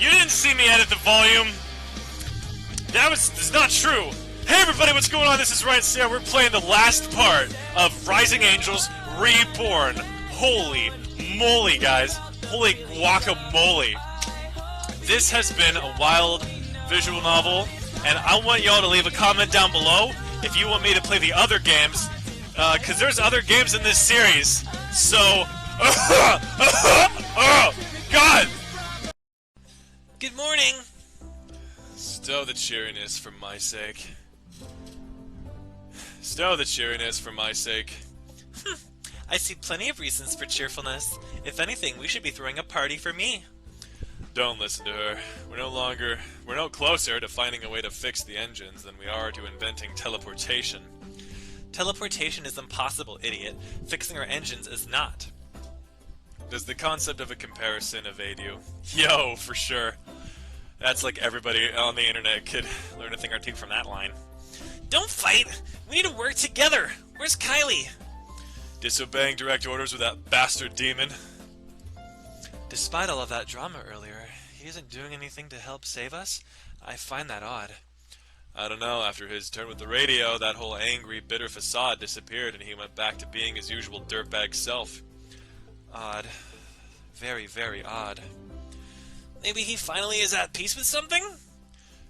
You didn't see me edit the volume. That's not true. Hey everybody, what's going on? This is Ryan Sarah. We're playing the last part of Rising Angels Reborn. Holy moly, guys. Holy guacamole. This has been a wild visual novel, and I want y'all to leave a comment down below if you want me to play the other games, because there's other games in this series. So, oh, God! Good morning! Stow the cheeriness for my sake. Stow the cheeriness for my sake. I see plenty of reasons for cheerfulness. If anything, we should be throwing a party for me. Don't listen to her. We're no closer to finding a way to fix the engines than we are to inventing teleportation. Teleportation is impossible, idiot. Fixing our engines is not. Does the concept of a comparison evade you? Yo, for sure. That's like everybody on the internet could learn a thing or two from that line. Don't fight! We need to work together! Where's Kylie? Disobeying direct orders with that bastard demon. Despite all of that drama earlier, he isn't doing anything to help save us? I find that odd. I don't know, after his turn with the radio, that whole angry, bitter facade disappeared and he went back to being his usual dirtbag self. Odd. Very, very odd. Maybe he finally is at peace with something?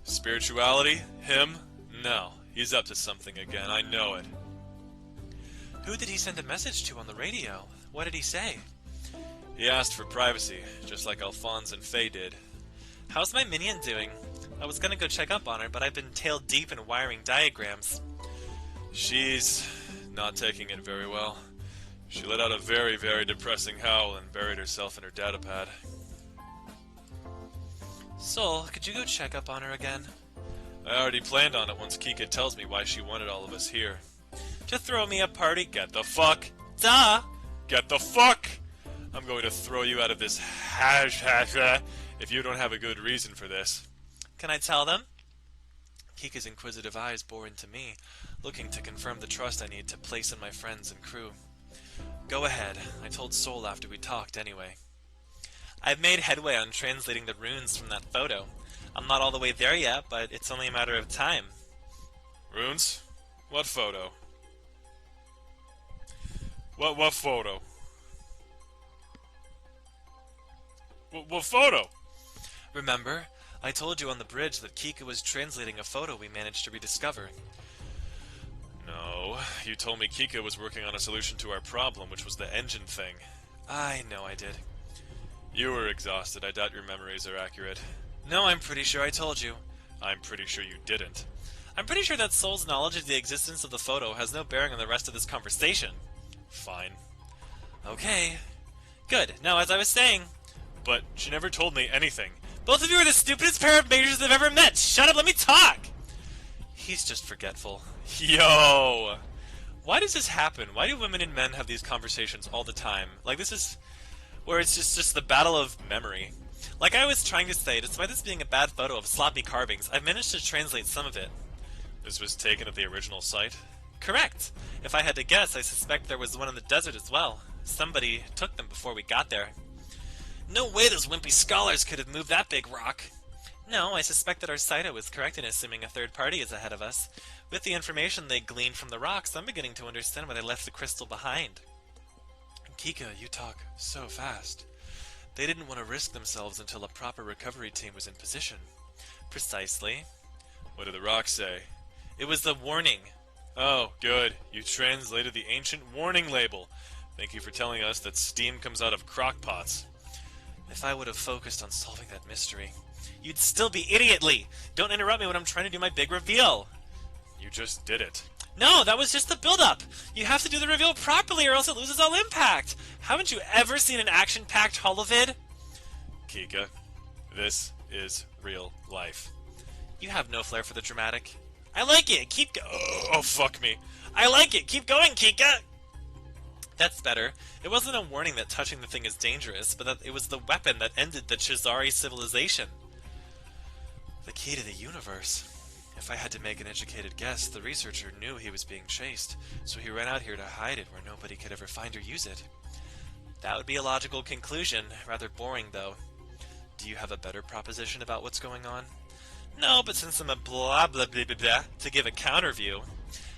Spirituality? Him? No. He's up to something again, I know it. Who did he send a message to on the radio? What did he say? He asked for privacy, just like Alphonse and Faye did. How's my minion doing? I was gonna go check up on her, but I've been tailed deep in wiring diagrams. She's not taking it very well. She let out a very, very depressing howl and buried herself in her datapad. Sol, could you go check up on her again? I already planned on it once Kika tells me why she wanted all of us here. To throw me a party? Get the fuck! Duh! Get the fuck! I'm going to throw you out of this if you don't have a good reason for this. Can I tell them? Kika's inquisitive eyes bore into me, looking to confirm the trust I need to place in my friends and crew. Go ahead. I told Sol after we talked anyway. I've made headway on translating the runes from that photo. I'm not all the way there yet, but it's only a matter of time. Runes? What photo? What photo? What photo? Remember, I told you on the bridge that Kika was translating a photo we managed to rediscover. No, you told me Kika was working on a solution to our problem, which was the engine thing. I know I did. You were exhausted. I doubt your memories are accurate. No, I'm pretty sure I told you. I'm pretty sure you didn't. I'm pretty sure that Sol's knowledge of the existence of the photo has no bearing on the rest of this conversation. Fine. Okay. Good. Now, as I was saying... But she never told me anything. Both of you are the stupidest pair of majors I've ever met! Shut up, let me talk! He's just forgetful. Yo! Why does this happen? Why do women and men have these conversations all the time? Like, this is... where it's just the battle of memory. Like I was trying to say, despite this being a bad photo of sloppy carvings, I've managed to translate some of it. This was taken at the original site? Correct. If I had to guess, I suspect there was one in the desert as well. Somebody took them before we got there. No way those wimpy scholars could have moved that big rock. No, I suspect that our Saito is correct in assuming a third party is ahead of us. With the information they gleaned from the rocks, I'm beginning to understand why they left the crystal behind. Kika, you talk so fast. They didn't want to risk themselves until a proper recovery team was in position. Precisely. What did the rock say? It was the warning. Oh, good. You translated the ancient warning label. Thank you for telling us that steam comes out of crockpots. If I would have focused on solving that mystery, you'd still be idiotly! Don't interrupt me when I'm trying to do my big reveal! You just did it. No, that was just the build-up! You have to do the reveal properly or else it loses all impact! Haven't you ever seen an action-packed holovid? Kika, this is real life. You have no flair for the dramatic. I like it! Keep go- Oh, fuck me. I like it! Keep going, Kika! That's better. It wasn't a warning that touching the thing is dangerous, but that it was the weapon that ended the Chizari civilization. The key to the universe. If I had to make an educated guess, the researcher knew he was being chased, so he ran out here to hide it where nobody could ever find or use it. That would be a logical conclusion, rather boring though. Do you have a better proposition about what's going on? No, but since I'm a blah blah blah blah blah, to give a counter view,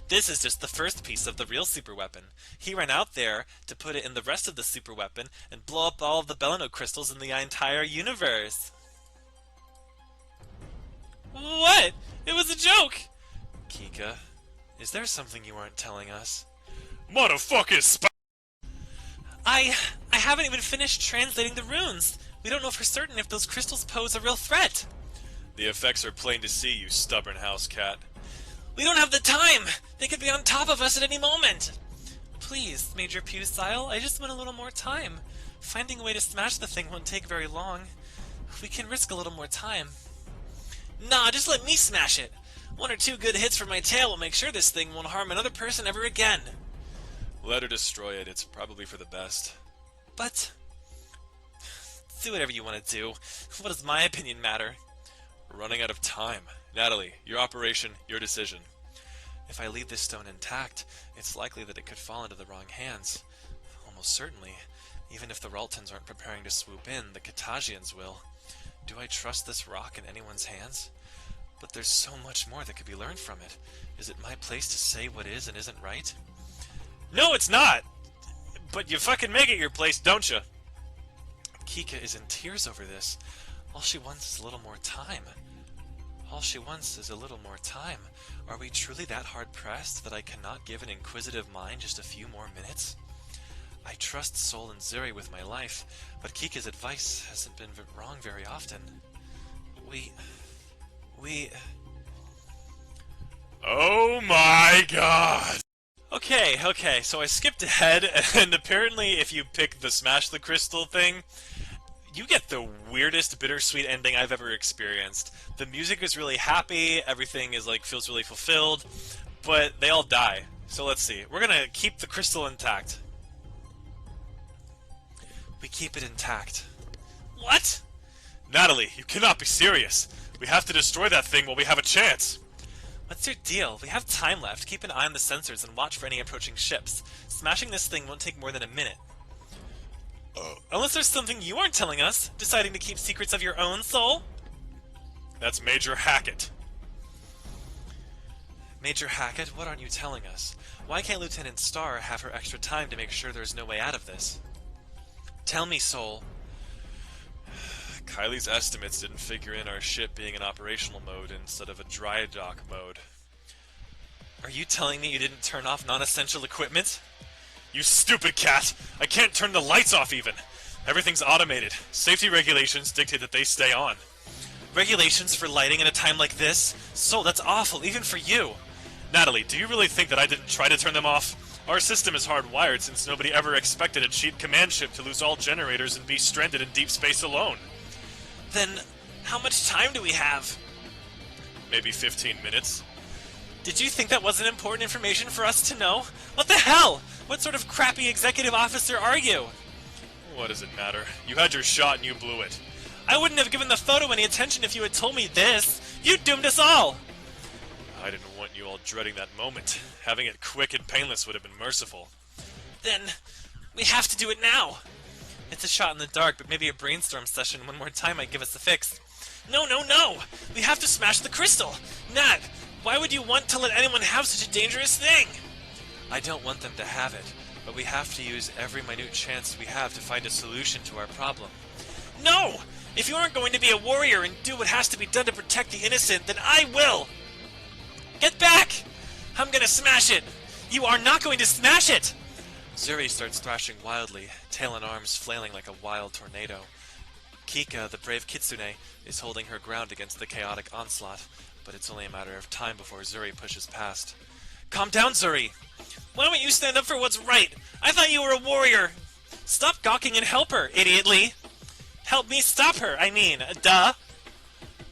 this is just the first piece of the real super weapon. He ran out there to put it in the rest of the super weapon and blow up all of the Belano crystals in the entire universe. What? It was a joke! Kika, is there something you aren't telling us? Motherfuckers! I haven't even finished translating the runes. We don't know for certain if those crystals pose a real threat. The effects are plain to see, you stubborn house cat. We don't have the time! They could be on top of us at any moment! Please, Major Pewstyle, I just want a little more time. Finding a way to smash the thing won't take very long. We can risk a little more time. Nah, just let me smash it! 1 or 2 good hits from my tail will make sure this thing won't harm another person ever again. Let her destroy it, it's probably for the best. But... do whatever you want to do. What does my opinion matter? We're running out of time. Natalie, your operation, your decision. If I leave this stone intact, it's likely that it could fall into the wrong hands. Almost certainly. Even if the Raltons aren't preparing to swoop in, the Katagians will. Do I trust this rock in anyone's hands? But there's so much more that could be learned from it. Is it my place to say what is and isn't right? No, it's not! But you fucking make it your place, don't you? Kika is in tears over this. All she wants is a little more time. All she wants is a little more time. Are we truly that hard-pressed that I cannot give an inquisitive mind just a few more minutes? I trust Sol and Zuri with my life, but Kika's advice hasn't been wrong very often. We... Oh my god! Okay, so I skipped ahead, and apparently if you pick the Smash the Crystal thing, you get the weirdest bittersweet ending I've ever experienced. The music is really happy, everything is feels really fulfilled, but they all die. So let's see. We're gonna keep the crystal intact. We keep it intact. What? Natalie, you cannot be serious. We have to destroy that thing while we have a chance. What's your deal? We have time left. Keep an eye on the sensors and watch for any approaching ships. Smashing this thing won't take more than a minute. Unless there's something you aren't telling us, deciding to keep secrets of your own soul? That's Major Hackett. Major Hackett, what aren't you telling us? Why can't Lieutenant Starr have her extra time to make sure there's no way out of this? Tell me, Soul. Kylie's estimates didn't figure in our ship being in operational mode instead of a dry dock mode. Are you telling me you didn't turn off non-essential equipment? You stupid cat! I can't turn the lights off even! Everything's automated. Safety regulations dictate that they stay on. Regulations for lighting at a time like this? Soul, that's awful, even for you! Natalie, do you really think that I didn't try to turn them off? Our system is hardwired since nobody ever expected a cheap command ship to lose all generators and be stranded in deep space alone. Then, how much time do we have? Maybe 15 minutes. Did you think that wasn't important information for us to know? What the hell? What sort of crappy executive officer are you? What does it matter? You had your shot and you blew it. I wouldn't have given the photo any attention if you had told me this. You doomed us all! I didn't want you all dreading that moment. Having it quick and painless would have been merciful. Then, we have to do it now. It's a shot in the dark, but maybe a brainstorm session one more time might give us the fix. No! We have to smash the crystal! Nat, why would you want to let anyone have such a dangerous thing? I don't want them to have it, but we have to use every minute chance we have to find a solution to our problem. No! If you aren't going to be a warrior and do what has to be done to protect the innocent, then I will! Get back! I'm gonna smash it! You are not going to smash it! Zuri starts thrashing wildly, tail and arms flailing like a wild tornado. Kika, the brave kitsune, is holding her ground against the chaotic onslaught, but it's only a matter of time before Zuri pushes past. Calm down, Zuri! Why don't you stand up for what's right? I thought you were a warrior! Stop gawking and help her, idiotly! Help me stop her, I mean, duh!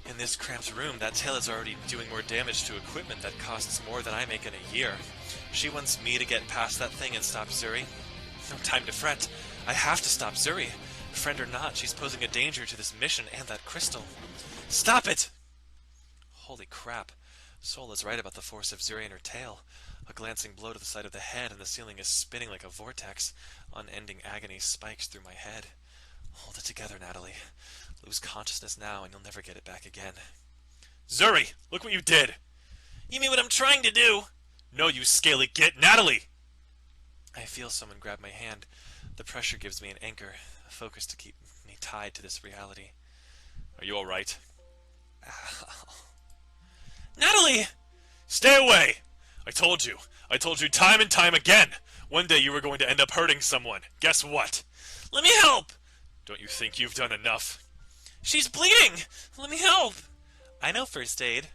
In this cramped room, that tail is already doing more damage to equipment that costs more than I make in a year. She wants me to get past that thing and stop Zuri. No time to fret. I have to stop Zuri. Friend or not, she's posing a danger to this mission and that crystal. Stop it! Holy crap. Sol is right about the force of Zuri and her tail. A glancing blow to the side of the head and the ceiling is spinning like a vortex. Unending agony spikes through my head. Hold it together, Natalie. Lose consciousness now and you'll never get it back again. Zuri, look what you did! You mean what I'm trying to do? No, you scaly git, Natalie! I feel someone grab my hand. The pressure gives me an anchor, a focus to keep me tied to this reality. Are you alright? Natalie! Stay away! I told you time and time again! One day you were going to end up hurting someone. Guess what? Let me help! Don't you think you've done enough? She's bleeding! Let me help! I know first aid.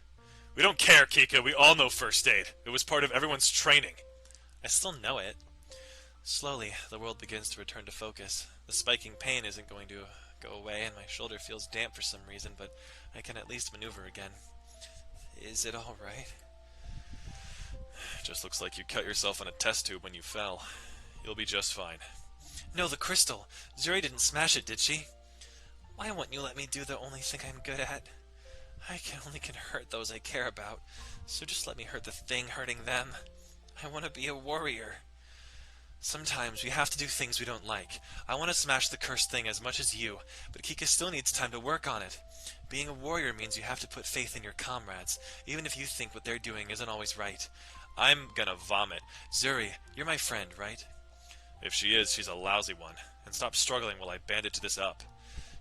We don't care, Kika. We all know first aid. It was part of everyone's training. I still know it. Slowly, the world begins to return to focus. The spiking pain isn't going to go away, and my shoulder feels damp for some reason, but I can at least maneuver again. Is it all right? Just looks like you cut yourself on a test tube when you fell. You'll be just fine. No, the crystal. Zuri didn't smash it, did she? Why won't you let me do the only thing I'm good at? I only can hurt those I care about, so just let me hurt the thing hurting them. I want to be a warrior. Sometimes we have to do things we don't like. I want to smash the cursed thing as much as you, but Kika still needs time to work on it. Being a warrior means you have to put faith in your comrades, even if you think what they're doing isn't always right. I'm gonna vomit. Zuri, you're my friend, right? If she is, she's a lousy one. And stop struggling while I bandage this up.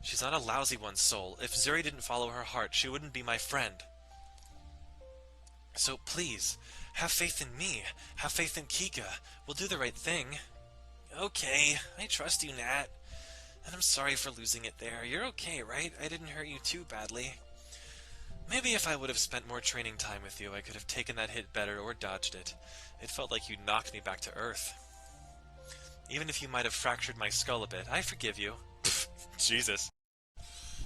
She's not a lousy one, Soul. If Zuri didn't follow her heart, she wouldn't be my friend. So please, have faith in me. Have faith in Kika. We'll do the right thing. Okay, I trust you, Nat. And I'm sorry for losing it there. You're okay, right? I didn't hurt you too badly. Maybe if I would have spent more training time with you, I could have taken that hit better or dodged it. It felt like you knocked me back to Earth. Even if you might have fractured my skull a bit, I forgive you. Pfft, Jesus.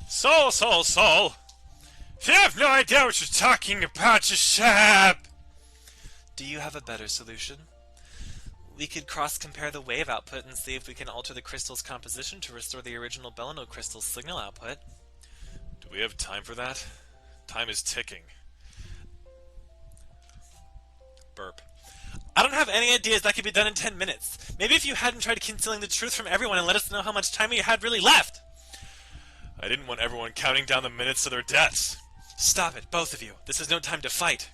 Soul! You have no idea what you're talking about, just shut up! Do you have a better solution? We could cross-compare the wave output and see if we can alter the crystal's composition to restore the original Belano crystal's signal output. Do we have time for that? Time is ticking. Burp. I don't have any ideas that could be done in 10 minutes. Maybe if you hadn't tried concealing the truth from everyone and let us know how much time you had really left. I didn't want everyone counting down the minutes to their deaths. Stop it, both of you. This is no time to fight.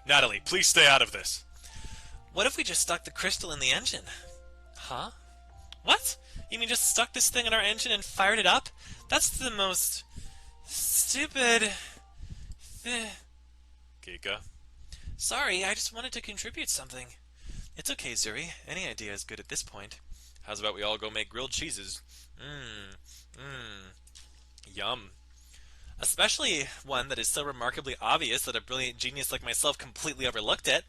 Natalie, please stay out of this. What if we just stuck the crystal in the engine? Huh? What? You mean just stuck this thing in our engine and fired it up? That's the most stupid... Kika? Sorry, I just wanted to contribute something. It's okay, Zuri. Any idea is good at this point. How's about we all go make grilled cheeses? Yum. Especially one that is so remarkably obvious that a brilliant genius like myself completely overlooked it.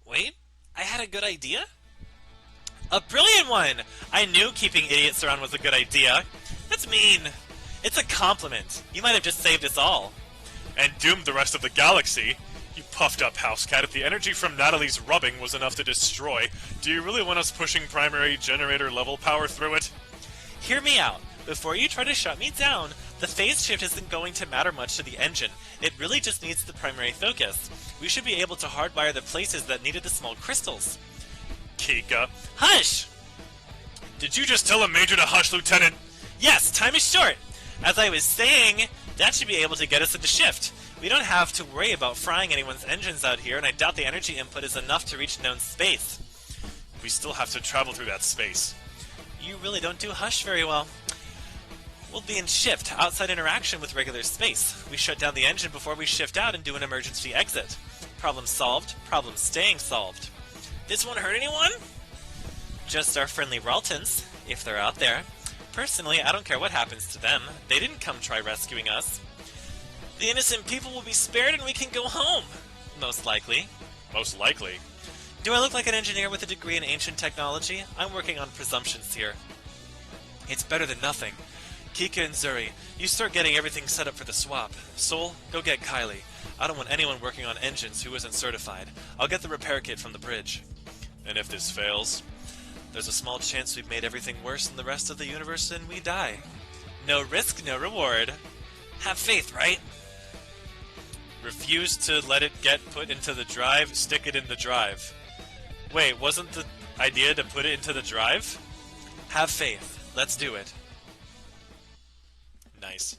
Wait, I had a good idea? A brilliant one! I knew keeping idiots around was a good idea. That's mean. It's a compliment. You might have just saved us all. And doomed the rest of the galaxy. You puffed up house cat. If the energy from Natalie's rubbing was enough to destroy, do you really want us pushing primary generator level power through it? Hear me out. Before you try to shut me down, the phase shift isn't going to matter much to the engine. It really just needs the primary focus. We should be able to hardwire the places that needed the small crystals. Kika. Hush! Did you just tell a major to hush, Lieutenant? Yes, time is short. As I was saying, that should be able to get us into shift. We don't have to worry about frying anyone's engines out here, and I doubt the energy input is enough to reach known space. We still have to travel through that space. You really don't do hush very well. We'll be in shift, outside interaction with regular space. We shut down the engine before we shift out and do an emergency exit. Problem solved, problem staying solved. This won't hurt anyone? Just our friendly Raltons, if they're out there. Personally, I don't care what happens to them. They didn't come try rescuing us. The innocent people will be spared and we can go home. Most likely. Most likely? Do I look like an engineer with a degree in ancient technology? I'm working on presumptions here. It's better than nothing. Kika and Zuri, you start getting everything set up for the swap. Soul, go get Kylie. I don't want anyone working on engines who isn't certified. I'll get the repair kit from the bridge. And if this fails? There's a small chance we've made everything worse than the rest of the universe and we die. No risk, no reward. Have faith, right? Refuse to let it get put into the drive, stick it in the drive. Wait, wasn't the idea to put it into the drive? Have faith. Let's do it. nice.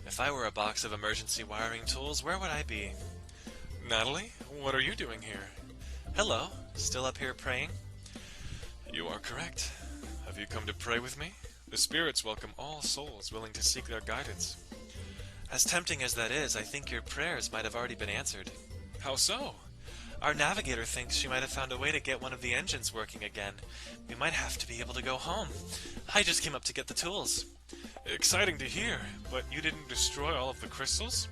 If I were a box of emergency wiring tools, where would I be? Natalie, what are you doing here? Hello, still up here praying? You are correct. Have you come to pray with me? The spirits welcome all souls willing to seek their guidance. As tempting as that is, I think your prayers might have already been answered. How so? Our navigator thinks she might have found a way to get one of the engines working again. We might have to be able to go home. I just came up to get the tools. Exciting to hear, but you didn't destroy all of the crystals?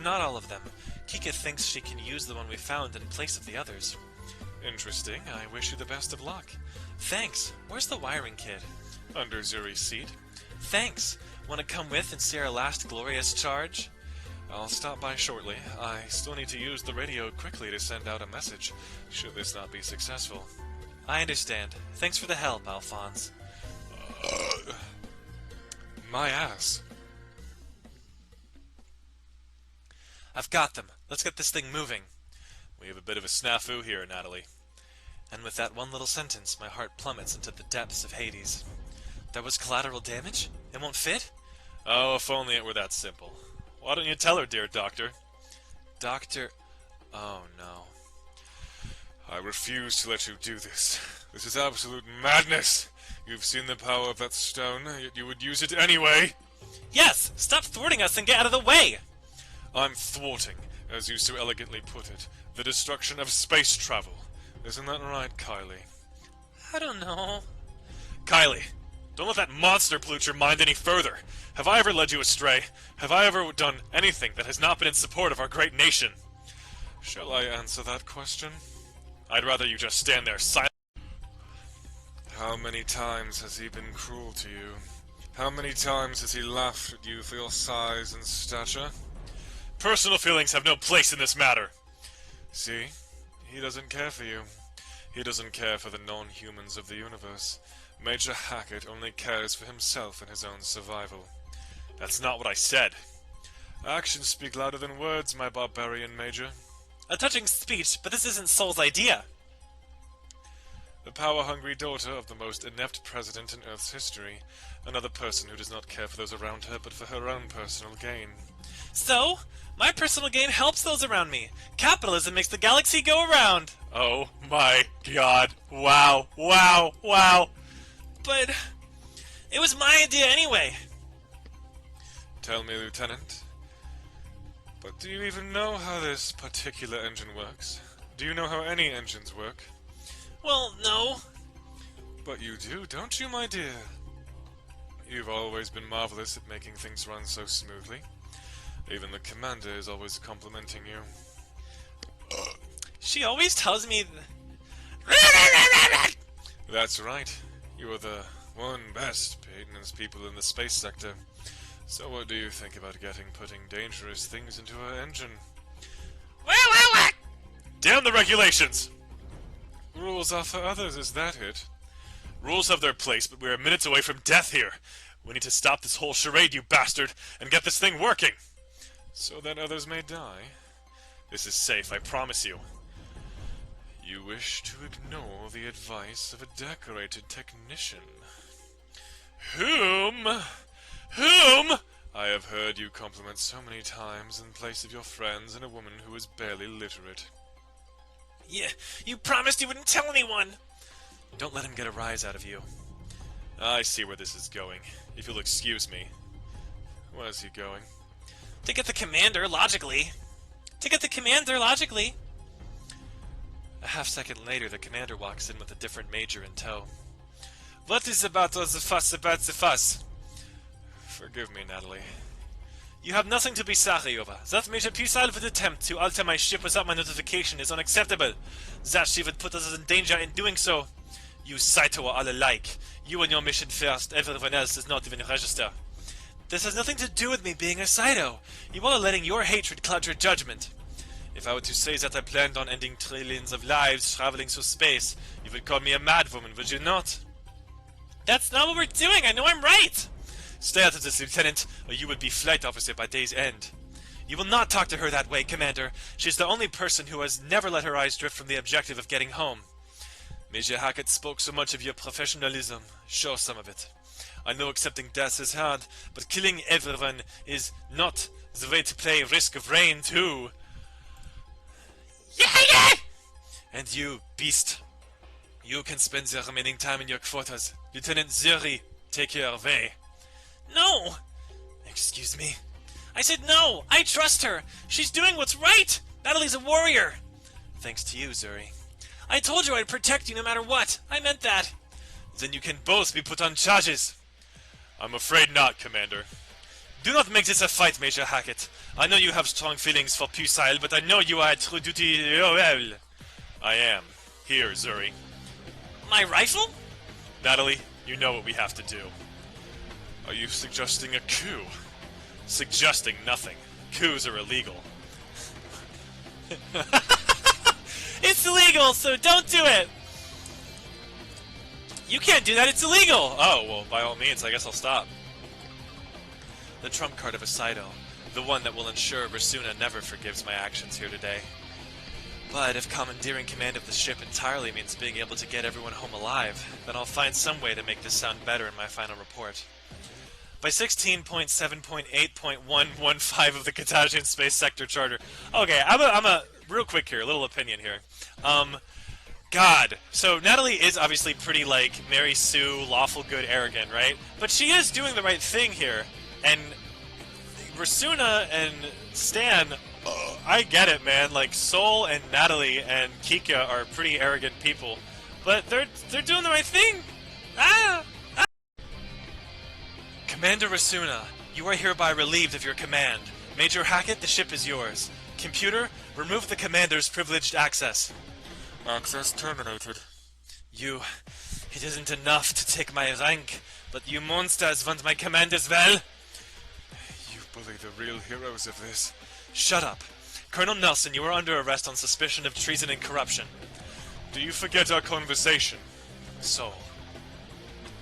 Not all of them. Kika thinks she can use the one we found in place of the others. Interesting. I wish you the best of luck. Thanks. Where's the wiring kit? Under Zuri's seat. Thanks. Want to come with and see our last glorious charge? I'll stop by shortly. I still need to use the radio quickly to send out a message, should this not be successful. I understand. Thanks for the help, Alphonse. My ass. I've got them. Let's get this thing moving. We have a bit of a snafu here, Natalie. And with that one little sentence, my heart plummets into the depths of Hades. There was collateral damage? It won't fit? Oh, if only it were that simple. Why don't you tell her, dear doctor? Doctor... Oh, no. I refuse to let you do this. This is absolute madness. You've seen the power of that stone, yet you would use it anyway. Yes! Stop thwarting us and get out of the way! I'm thwarting, as you so elegantly put it, the destruction of space travel. Isn't that right, Kylie? I don't know. Kylie, don't let that monster pollute your mind any further. Have I ever led you astray? Have I ever done anything that has not been in support of our great nation? Shall I answer that question? I'd rather you just stand there silent. How many times has he been cruel to you? How many times has he laughed at you for your size and stature? Personal feelings have no place in this matter. See? He doesn't care for you. He doesn't care for the non-humans of the universe. Major Hackett only cares for himself and his own survival. That's not what I said. Actions speak louder than words, my barbarian Major. A touching speech, but this isn't Soul's idea. The power-hungry daughter of the most inept president in Earth's history. Another person who does not care for those around her, but for her own personal gain. So? My personal gain helps those around me. Capitalism makes the galaxy go around. Oh my god. Wow. Wow. Wow. But... it was my idea anyway. Tell me, Lieutenant. But do you even know how this particular engine works? Do you know how any engines work? Well, no. But you do, don't you, my dear? You've always been marvelous at making things run so smoothly. Even the commander is always complimenting you. She always tells me... That's right. You are the one best maintenance people in the space sector. So what do you think about putting dangerous things into her engine? Well. Damn the regulations! Rules are for others, is that it? Rules have their place, but we are minutes away from death here. We need to stop this whole charade, you bastard, and get this thing working! So that others may die. This is safe, I promise you. You wish to ignore the advice of a decorated technician. Whom? I have heard you compliment so many times in place of your friends and a woman who is barely literate. Yeah, you promised you wouldn't tell anyone! Don't let him get a rise out of you. I see where this is going, if you'll excuse me. Where's he going? To get the commander, logically. A half-second later, the commander walks in with a different major in tow. What is about all the fuss about the fuss? Forgive me, Natalie. You have nothing to be sorry over. That Major Pusalva's attempt to alter my ship without my notification is unacceptable. That she would put us in danger in doing so. You Saito are all alike. You and your mission first, everyone else does not even register. This has nothing to do with me being a Saito. You all are letting your hatred cloud your judgment. If I were to say that I planned on ending trillions of lives traveling through space, you would call me a madwoman, would you not? That's not what we're doing, I know I'm right! Stay out of this, Lieutenant, or you would be flight officer by day's end. You will not talk to her that way, Commander. She's the only person who has never let her eyes drift from the objective of getting home. Major Hackett spoke so much of your professionalism. Show some of it. I know accepting death is hard, but killing everyone is not the way to play Risk of Rain 2. Yeah! And you, beast. You can spend the remaining time in your quarters. Lieutenant Zuri, take your way. No! Excuse me? I said no! I trust her! She's doing what's right! Natalie's a warrior! Thanks to you, Zuri. I told you I'd protect you no matter what! I meant that! Then you can both be put on charges! I'm afraid not, Commander. Do not make this a fight, Major Hackett. I know you have strong feelings for Pusile, but I know you are a true duty... well. I am. Here, Zuri. My rifle? Natalie, you know what we have to do. Are you suggesting a coup? Suggesting nothing. Coups are illegal. It's illegal, so don't do it! You can't do that, it's illegal! Oh, well, by all means, I guess I'll stop. The trump card of Asaido. The one that will ensure Rasuna never forgives my actions here today. But if commandeering command of the ship entirely means being able to get everyone home alive, then I'll find some way to make this sound better in my final report. By 16.7.8.115 of the Katajian Space Sector Charter. Okay, I'm a real quick here, a little opinion here. God. So Natalie is obviously pretty, like, Mary Sue, lawful good, arrogant, right? But she is doing the right thing here. And Rasuna and Stan, I get it, man. Like, Sol and Natalie and Kika are pretty arrogant people. But they're doing the right thing. Commander Rasuna, you are hereby relieved of your command. Major Hackett, the ship is yours. Computer, remove the commander's privileged access. Access terminated. It isn't enough to take my rank, but you monsters want my command as well? You bully the real heroes of this. Shut up. Colonel Nelson, you are under arrest on suspicion of treason and corruption. Do you forget our conversation? Sol.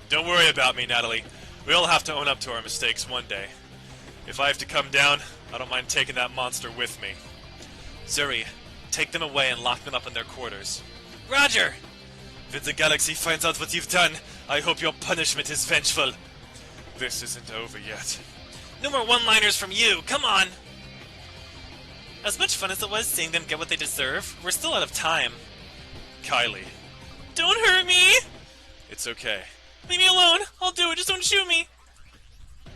Don't worry about me, Natalie. We all have to own up to our mistakes one day. If I have to come down, I don't mind taking that monster with me. Zuri, take them away and lock them up in their quarters. Roger! When the galaxy finds out what you've done, I hope your punishment is vengeful. This isn't over yet. No more one-liners from you, come on! As much fun as it was seeing them get what they deserve, we're still out of time. Kylie. Don't hurt me! It's okay. Leave me alone! I'll do it, just don't shoot me!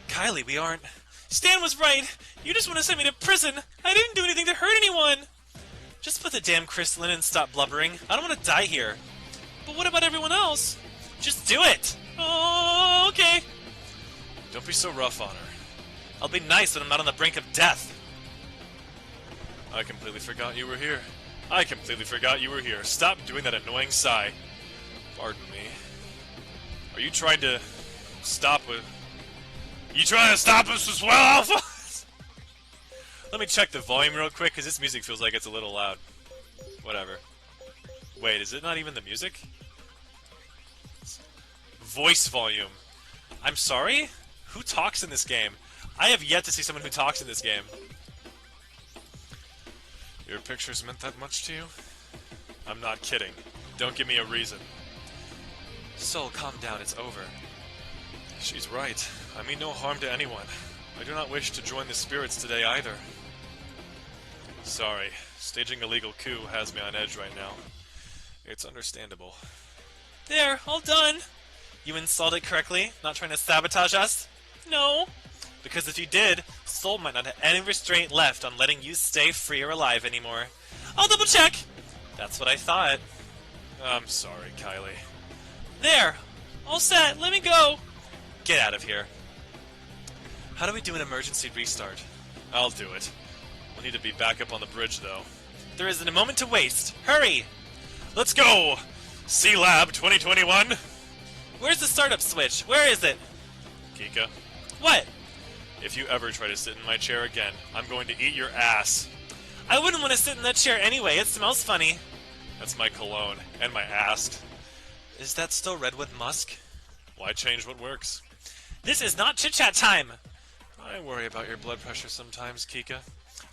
Kylie, we aren't... Stan was right! You just want to send me to prison! I didn't do anything to hurt anyone! Just put the damn crystalline and stop blubbering. I don't want to die here. But what about everyone else? Just do it! Oh, okay. Don't be so rough on her. I'll be nice when I'm not on the brink of death. I completely forgot you were here. I completely forgot you were here. Stop doing that annoying sigh. Pardon me. Are you trying to stop with... You trying to stop us as well, Alpha? Let me check the volume real quick, because this music feels like it's a little loud. Whatever. Wait, is it not even the music? Voice volume. I'm sorry? Who talks in this game? I have yet to see someone who talks in this game. Your pictures meant that much to you? I'm not kidding. Don't give me a reason. Sol, calm down, it's over. She's right. I mean no harm to anyone. I do not wish to join the spirits today either. Sorry. Staging a legal coup has me on edge right now. It's understandable. There, all done. You installed it correctly? Not trying to sabotage us? No. Because if you did, Sol might not have any restraint left on letting you stay free or alive anymore. I'll double check! That's what I thought. I'm sorry, Kylie. There! All set, let me go! Get out of here. How do we do an emergency restart? I'll do it. We'll need to be back up on the bridge, though. There isn't a moment to waste. Hurry! Let's go! C-Lab 2021! Where's the startup switch? Where is it? Kika? What? If you ever try to sit in my chair again, I'm going to eat your ass. I wouldn't want to sit in that chair anyway. It smells funny. That's my cologne. And my ass. Is that still Redwood Musk? Why change what works? This is not chit-chat time! I worry about your blood pressure sometimes, Kika.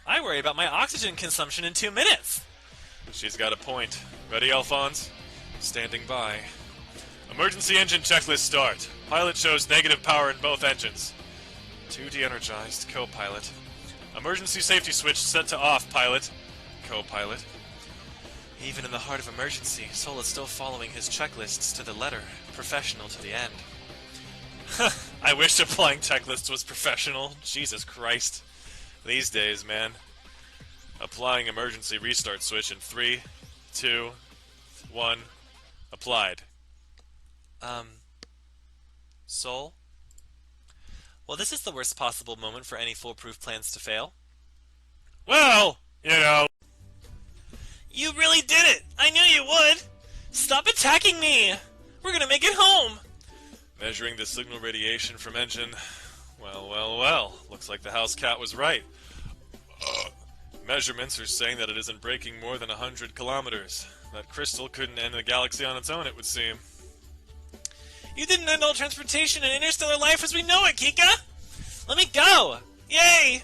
I worry about my oxygen consumption in 2 minutes. She's got a point. Ready, Alphonse? Standing by. Emergency engine checklist start. Pilot shows negative power in both engines. 2 de-energized. Co-pilot. Emergency safety switch set to off, pilot. Co-pilot. Even in the heart of emergency, Sol is still following his checklists to the letter. Professional to the end. I wish applying checklists was professional. Jesus Christ. These days, man. Applying emergency restart switch in 3, 2, 1. Applied. Sol? Well, this is the worst possible moment for any foolproof plans to fail. Well, you know. You really did it! I knew you would! Stop attacking me! We're gonna make it home! Measuring the signal radiation from engine. Well. Looks like the house cat was right. Measurements are saying that it isn't breaking more than 100 kilometers. That crystal couldn't end the galaxy on its own, it would seem. You didn't end all transportation and interstellar life as we know it, Kika! Let me go! Yay!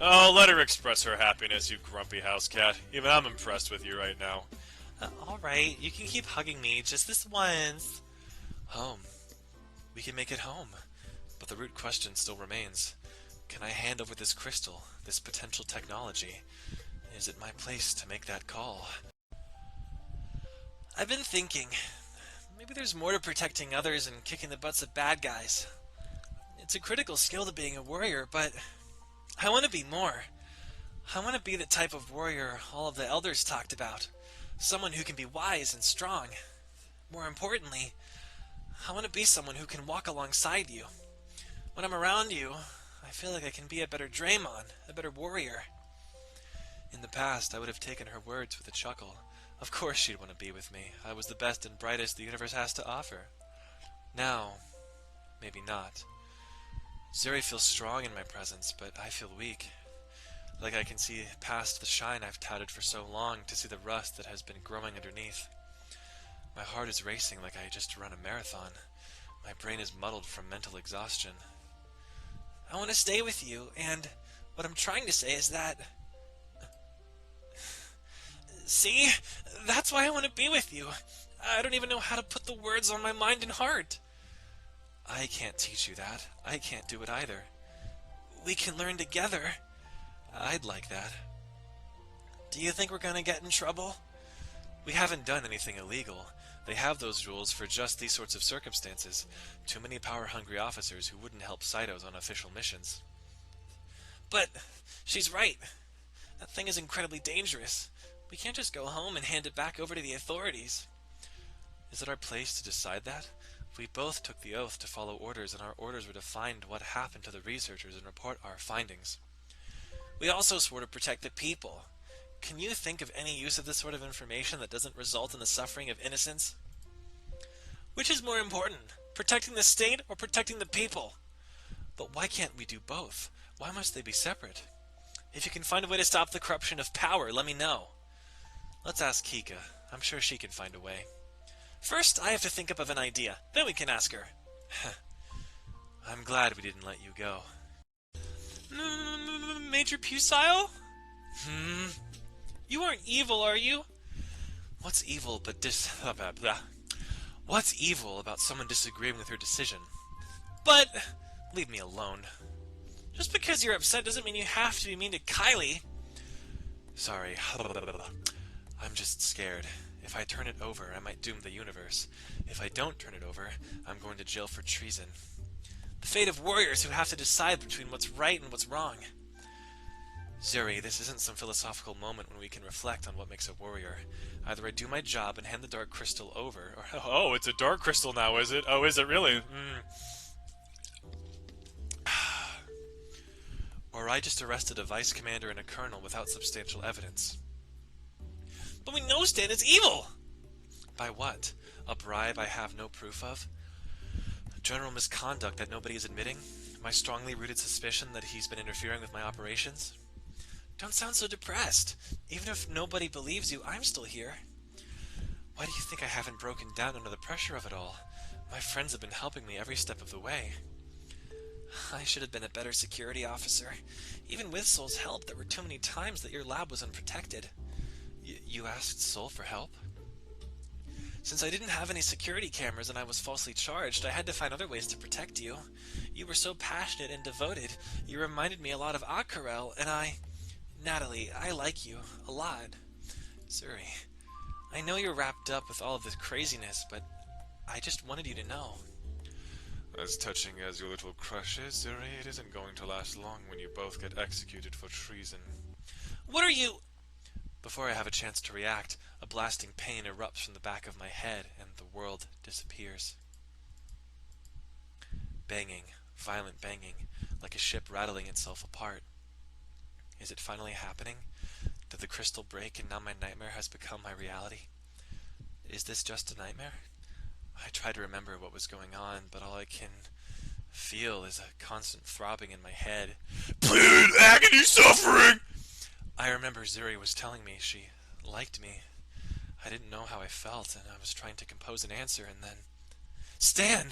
Oh, let her express her happiness, you grumpy house cat. Even I'm impressed with you right now. Alright, you can keep hugging me just this once. Home. We can make it home. But the root question still remains. Can I hand over this crystal, this potential technology? Is it my place to make that call? I've been thinking. Maybe there's more to protecting others and kicking the butts of bad guys. It's a critical skill to being a warrior, but I want to be more. I want to be the type of warrior all of the elders talked about. Someone who can be wise and strong. More importantly, I want to be someone who can walk alongside you. When I'm around you, I feel like I can be a better Draymon, a better warrior. In the past, I would have taken her words with a chuckle. Of course she'd want to be with me. I was the best and brightest the universe has to offer. Now, maybe not. Zuri feels strong in my presence, but I feel weak. Like I can see past the shine I've touted for so long to see the rust that has been growing underneath. My heart is racing like I just run a marathon. My brain is muddled from mental exhaustion. I want to stay with you, and what I'm trying to say is that... See? That's why I want to be with you. I don't even know how to put the words on my mind and heart. I can't teach you that. I can't do it either. We can learn together. I'd like that. Do you think we're gonna get in trouble? We haven't done anything illegal. They have those rules for just these sorts of circumstances. Too many power-hungry officers who wouldn't help Cytos on official missions. But she's right. That thing is incredibly dangerous. We can't just go home and hand it back over to the authorities. Is it our place to decide that? We both took the oath to follow orders, and our orders were to find what happened to the researchers and report our findings. We also swore to protect the people. Can you think of any use of this sort of information that doesn't result in the suffering of innocents? Which is more important, protecting the state or protecting the people? But why can't we do both? Why must they be separate? If you can find a way to stop the corruption of power, let me know. Let's ask Kika. I'm sure she can find a way. First, I have to think up of an idea. Then we can ask her. I'm glad we didn't let you go. Major Pusile? You aren't evil, are you? What's evil but What's evil about someone disagreeing with her decision? But leave me alone. Just because you're upset doesn't mean you have to be mean to Kylie. Sorry. I'm just scared. If I turn it over, I might doom the universe. If I don't turn it over, I'm going to jail for treason. The fate of warriors who have to decide between what's right and what's wrong. Zuri, this isn't some philosophical moment when we can reflect on what makes a warrior. Either I do my job and hand the Dark Crystal over, or... Oh, it's a Dark Crystal now, is it? Oh, is it really? Or I just arrested a vice commander and a colonel without substantial evidence. But we know Stan is evil! By what? A bribe I have no proof of? General misconduct that nobody is admitting? My strongly rooted suspicion that he's been interfering with my operations? Don't sound so depressed. Even if nobody believes you, I'm still here. Why do you think I haven't broken down under the pressure of it all? My friends have been helping me every step of the way. I should have been a better security officer. Even with Sol's help, there were too many times that your lab was unprotected. You asked Sol for help? Since I didn't have any security cameras and I was falsely charged, I had to find other ways to protect you. You were so passionate and devoted. You reminded me a lot of Akarel, and Natalie, I like you. A lot. Zuri, I know you're wrapped up with all of this craziness, but I just wanted you to know. As touching as your little crush is, Zuri, it isn't going to last long when you both get executed for treason. What are you... Before I have a chance to react, a blasting pain erupts from the back of my head and the world disappears. Banging, violent banging, like a ship rattling itself apart. Is it finally happening? Did the crystal break and now my nightmare has become my reality? Is this just a nightmare? I try to remember what was going on, but all I can feel is a constant throbbing in my head. Pain, agony, suffering! I remember Zuri was telling me she liked me. I didn't know how I felt, and I was trying to compose an answer, and then... Stan!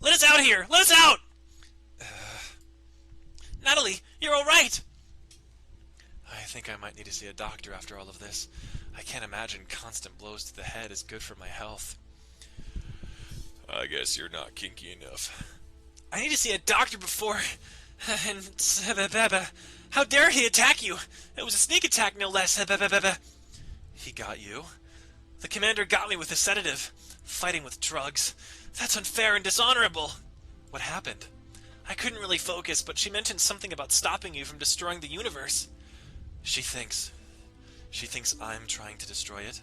Let us out here! Let us out! Natalie, you're alright! I think I might need to see a doctor after all of this. I can't imagine constant blows to the head is good for my health. I guess you're not kinky enough. I need to see a doctor before... And... How dare he attack you? It was a sneak attack, no less. He got you? The commander got me with a sedative. Fighting with drugs. That's unfair and dishonorable. What happened? I couldn't really focus, but she mentioned something about stopping you from destroying the universe. She thinks I'm trying to destroy it.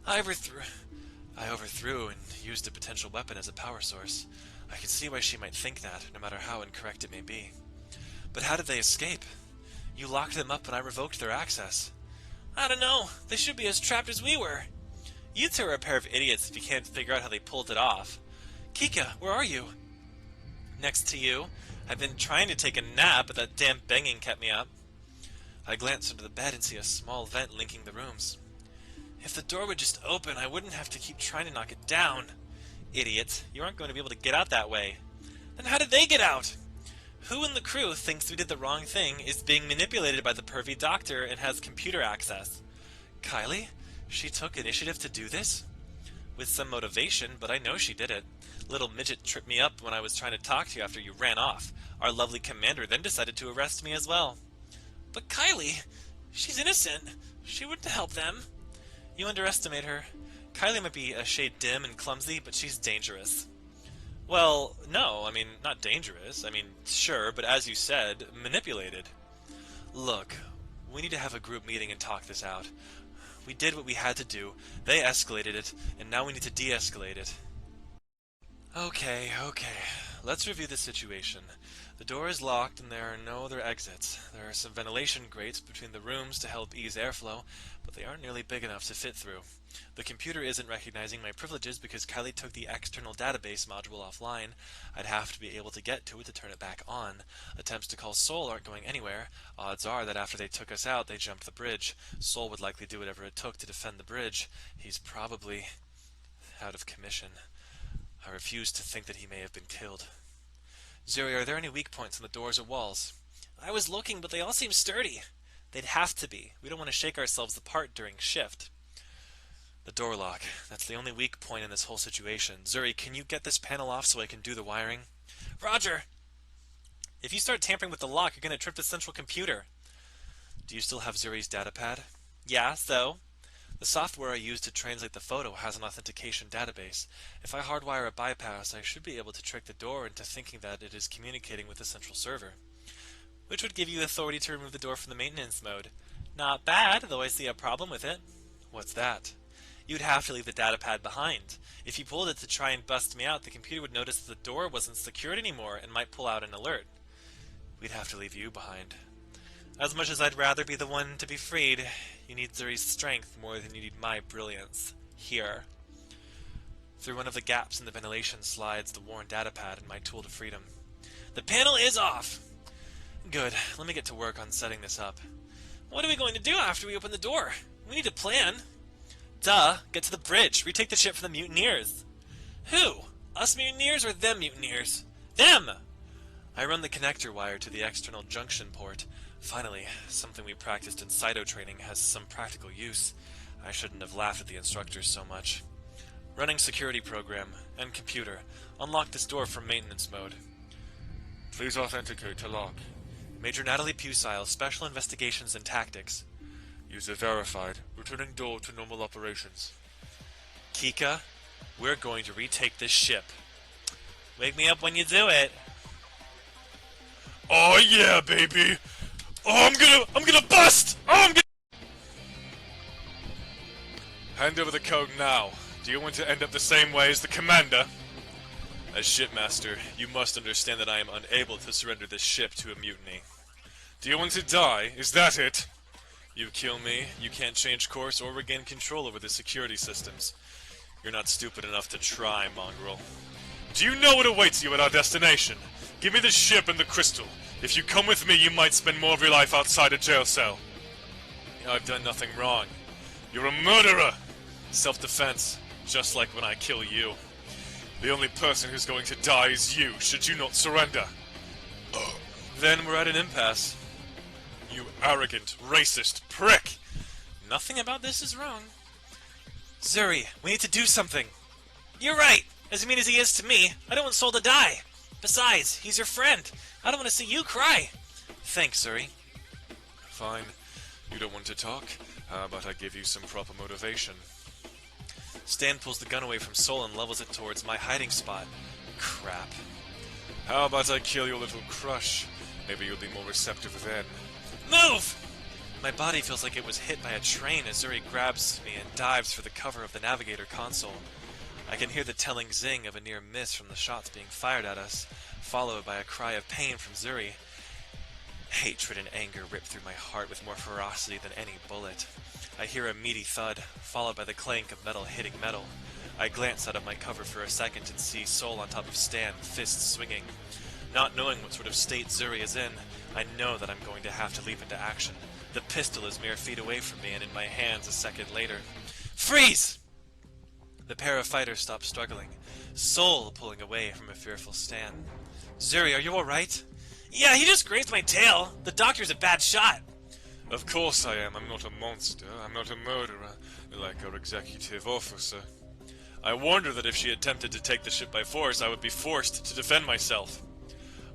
I overthrew and used a potential weapon as a power source. I can see why she might think that, no matter how incorrect it may be. But how did they escape? You locked them up and I revoked their access. I don't know. They should be as trapped as we were. You two are a pair of idiots if you can't figure out how they pulled it off. Kika, where are you? Next to you. I've been trying to take a nap, but that damn banging kept me up. I glance under the bed and see a small vent linking the rooms. If the door would just open, I wouldn't have to keep trying to knock it down. Idiot, you aren't going to be able to get out that way. Then how did they get out? Who in the crew thinks we did the wrong thing, is being manipulated by the pervy doctor, and has computer access? Kylie? She took initiative to do this? With some motivation, but I know she did it. Little midget tripped me up when I was trying to talk to you after you ran off. Our lovely commander then decided to arrest me as well. But Kylie, she's innocent. She wouldn't help them. You underestimate her. Kylie might be a shade dim and clumsy, but she's dangerous. Well, no, I mean, not dangerous. I mean, sure, but as you said, manipulated. Look, we need to have a group meeting and talk this out. We did what we had to do, they escalated it, and now we need to de-escalate it. Okay, let's review the situation. The door is locked and there are no other exits. There are some ventilation grates between the rooms to help ease airflow, but they aren't nearly big enough to fit through. The computer isn't recognizing my privileges because Kylie took the external database module offline. I'd have to be able to get to it to turn it back on. Attempts to call Sol aren't going anywhere. Odds are that after they took us out, they jumped the bridge. Sol would likely do whatever it took to defend the bridge. He's probably out of commission. I refuse to think that he may have been killed. Zuri, are there any weak points in the doors or walls? I was looking, but they all seem sturdy. They'd have to be. We don't want to shake ourselves apart during shift. The door lock. That's the only weak point in this whole situation. Zuri, can you get this panel off so I can do the wiring? Roger! If you start tampering with the lock, you're going to trip the central computer. Do you still have Zuri's datapad? Yeah, so? The software I used to translate the photo has an authentication database. If I hardwire a bypass, I should be able to trick the door into thinking that it is communicating with the central server. Which would give you authority to remove the door from the maintenance mode. Not bad, though I see a problem with it. What's that? You'd have to leave the datapad behind. If you pulled it to try and bust me out, the computer would notice that the door wasn't secured anymore and might pull out an alert. We'd have to leave you behind. As much as I'd rather be the one to be freed, you need Zuri's strength more than you need my brilliance. Here. Through one of the gaps in the ventilation slides the worn datapad and my tool to freedom. The panel is off! Good. Let me get to work on setting this up. What are we going to do after we open the door? We need a plan. Duh. Get to the bridge. Retake the ship from the mutineers. Who? Us mutineers or them mutineers? Them! I run the connector wire to the external junction port. Finally, something we practiced in Cyto training has some practical use. I shouldn't have laughed at the instructors so much. Running security program and computer. Unlock this door from maintenance mode. Please authenticate to lock. Major Natalie Pusile, Special Investigations and Tactics. User verified. Returning door to normal operations. Kika, we're going to retake this ship. Wake me up when you do it. Oh yeah, baby! Oh, I'm gonna bust! Oh, I'm gonna... Hand over the code now. Do you want to end up the same way as the commander? As shipmaster, you must understand that I am unable to surrender this ship to a mutiny. Do you want to die? Is that it? You kill me, you can't change course or regain control over the security systems. You're not stupid enough to try, mongrel. Do you know what awaits you at our destination? Give me the ship and the crystal. If you come with me, you might spend more of your life outside a jail cell. I've done nothing wrong. You're a murderer! Self-defense, just like when I kill you. The only person who's going to die is you, should you not surrender. Then we're at an impasse. You arrogant, racist prick! Nothing about this is wrong. Zuri, we need to do something. You're right. As mean as he is to me, I don't want Sol to die. Besides, he's your friend. I don't want to see you cry. Thanks, Zuri. Fine. You don't want to talk? How about I give you some proper motivation? Stan pulls the gun away from Sol and levels it towards my hiding spot. Crap. How about I kill your little crush? Maybe you'll be more receptive then. Move! My body feels like it was hit by a train as Zuri grabs me and dives for the cover of the navigator console. I can hear the telling zing of a near miss from the shots being fired at us, followed by a cry of pain from Zuri. Hatred and anger rip through my heart with more ferocity than any bullet. I hear a meaty thud, followed by the clank of metal hitting metal. I glance out of my cover for a second and see Sol on top of Stan, fists swinging. Not knowing what sort of state Zuri is in, I know that I'm going to have to leap into action. The pistol is mere feet away from me and in my hands a second later. Freeze! The pair of fighters stop struggling, Sol pulling away from a fearful Stan. Zuri, are you alright? Yeah, he just grazed my tail. The doctor's a bad shot. Of course I am. I'm not a monster. I'm not a murderer, like our executive officer. I warned her that if she attempted to take the ship by force, I would be forced to defend myself.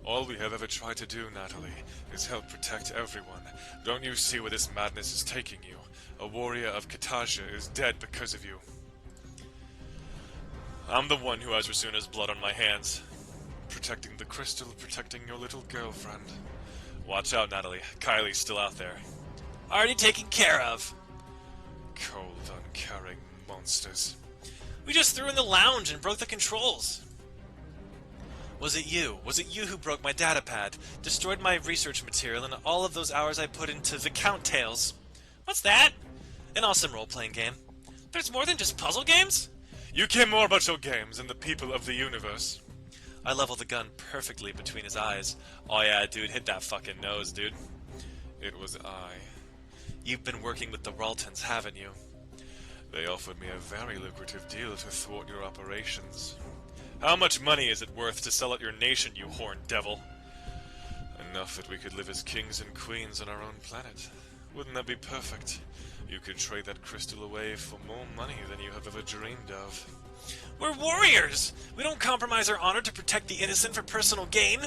All we have ever tried to do, Natalie, is help protect everyone. Don't you see where this madness is taking you? A warrior of Kataja is dead because of you. I'm the one who has Rasuna's blood on my hands. Protecting the crystal, protecting your little girlfriend. Watch out, Natalie. Kylie's still out there. Already taken care of. Cold, uncaring monsters. We just threw in the lounge and broke the controls. Was it you? Was it you who broke my datapad, destroyed my research material, and all of those hours I put into the Count Tales? What's that? An awesome role-playing game. There's more than just puzzle games? You care more about your games than the people of the universe. I leveled the gun perfectly between his eyes. Oh yeah, dude, hit that fucking nose, dude. It was I. You've been working with the Raltons, haven't you? They offered me a very lucrative deal to thwart your operations. How much money is it worth to sell out your nation, you horned devil? Enough that we could live as kings and queens on our own planet. Wouldn't that be perfect? You could trade that crystal away for more money than you have ever dreamed of. We're warriors! We don't compromise our honor to protect the innocent for personal gain.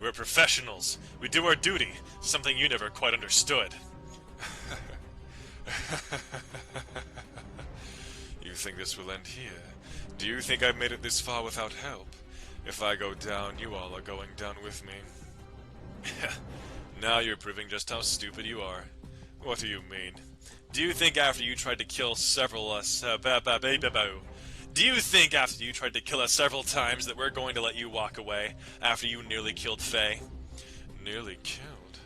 We're professionals. We do our duty, something you never quite understood. You think this will end here? Do you think I've made it this far without help? If I go down, you all are going down with me. Now you're proving just how stupid you are. What do you mean? Do you think after you tried to kill several Do you think after you tried to kill us several times that we're going to let you walk away after you nearly killed Faye? Nearly killed?